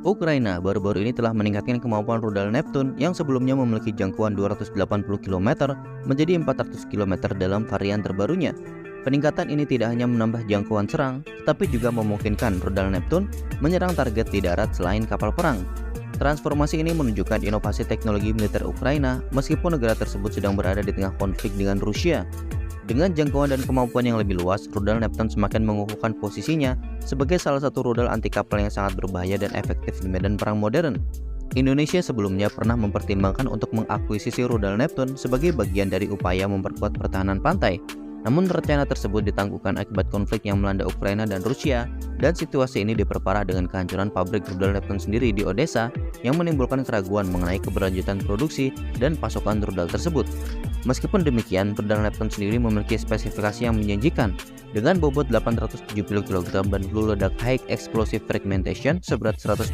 Ukraina baru-baru ini telah meningkatkan kemampuan rudal Neptune yang sebelumnya memiliki jangkauan 280 km menjadi 400 km dalam varian terbarunya. Peningkatan ini tidak hanya menambah jangkauan serang, tetapi juga memungkinkan rudal Neptune menyerang target di darat selain kapal perang. Transformasi ini menunjukkan inovasi teknologi militer Ukraina meskipun negara tersebut sedang berada di tengah konflik dengan Rusia. Dengan jangkauan dan kemampuan yang lebih luas, rudal Neptune semakin mengukuhkan posisinya sebagai salah satu rudal anti kapal yang sangat berbahaya dan efektif di medan perang modern. Indonesia sebelumnya pernah mempertimbangkan untuk mengakuisisi rudal Neptune sebagai bagian dari upaya memperkuat pertahanan pantai. Namun rencana tersebut ditangguhkan akibat konflik yang melanda Ukraina dan Rusia, dan situasi ini diperparah dengan kehancuran pabrik rudal Neptune sendiri di Odessa yang menimbulkan keraguan mengenai keberlanjutan produksi dan pasokan rudal tersebut. Meskipun demikian, rudal Neptune sendiri memiliki spesifikasi yang menjanjikan. Dengan bobot 870 kg dan peluru ledak High Explosive Fragmentation seberat 145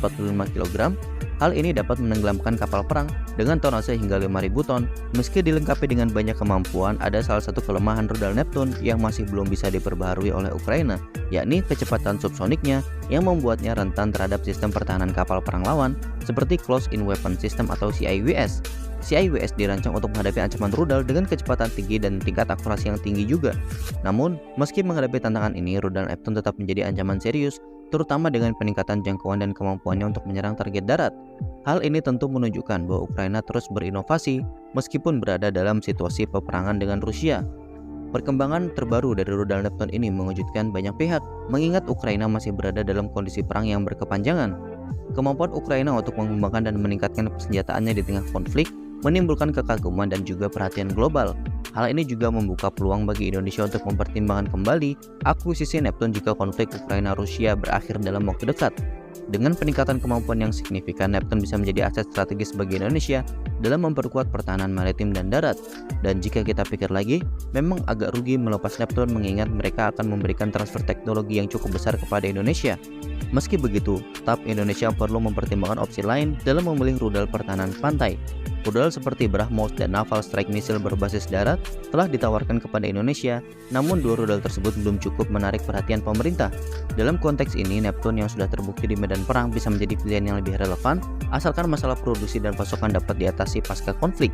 kg, hal ini dapat menenggelamkan kapal perang dengan tonase hingga 5.000 ton. Meski dilengkapi dengan banyak kemampuan, ada salah satu kelemahan rudal Neptune yang masih belum bisa diperbaharui oleh Ukraina, yakni kecepatan subsoniknya yang membuatnya rentan terhadap sistem pertahanan kapal perang lawan seperti Close-in Weapon System atau CIWS. CIWS dirancang untuk menghadapi ancaman rudal dengan kecepatan tinggi dan tingkat akurasi yang tinggi juga. Namun, meski menghadapi tantangan ini, rudal Neptune tetap menjadi ancaman serius, terutama dengan peningkatan jangkauan dan kemampuannya untuk menyerang target darat. Hal ini tentu menunjukkan bahwa Ukraina terus berinovasi meskipun berada dalam situasi peperangan dengan Rusia. Perkembangan terbaru dari rudal Neptune ini mengejutkan banyak pihak, mengingat Ukraina masih berada dalam kondisi perang yang berkepanjangan. Kemampuan Ukraina untuk mengembangkan dan meningkatkan persenjataannya di tengah konflik menimbulkan kekaguman dan juga perhatian global. Hal ini juga membuka peluang bagi Indonesia untuk mempertimbangkan kembali akuisisi Neptune jika konflik Ukraina-Rusia berakhir dalam waktu dekat. Dengan peningkatan kemampuan yang signifikan, Neptune bisa menjadi aset strategis bagi Indonesia dalam memperkuat pertahanan maritim dan darat. Dan jika kita pikir lagi, memang agak rugi melepas Neptune mengingat mereka akan memberikan transfer teknologi yang cukup besar kepada Indonesia. Meski begitu, tetap Indonesia perlu mempertimbangkan opsi lain dalam memilih rudal pertahanan pantai. Rudal seperti BrahMos dan Naval Strike Missile berbasis darat telah ditawarkan kepada Indonesia, namun dua rudal tersebut belum cukup menarik perhatian pemerintah. Dalam konteks ini, Neptune yang sudah terbukti di medan perang bisa menjadi pilihan yang lebih relevan, asalkan masalah produksi dan pasokan dapat diatasi pasca konflik.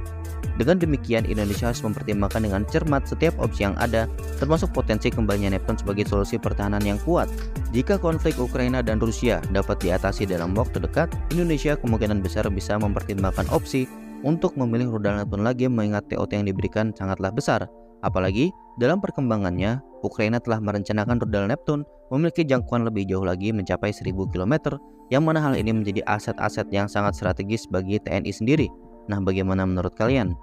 Dengan demikian, Indonesia harus mempertimbangkan dengan cermat setiap opsi yang ada, termasuk potensi kembalinya Neptune sebagai solusi pertahanan yang kuat. Jika konflik Ukraina dan Rusia dapat diatasi dalam waktu dekat, Indonesia kemungkinan besar bisa mempertimbangkan opsi untuk memilih rudal Neptune lagi mengingat TOT yang diberikan sangatlah besar. Apalagi dalam perkembangannya, Ukraina telah merencanakan rudal Neptune memiliki jangkauan lebih jauh lagi mencapai 1.000 km, yang mana hal ini menjadi aset-aset yang sangat strategis bagi TNI sendiri. Nah, bagaimana menurut kalian?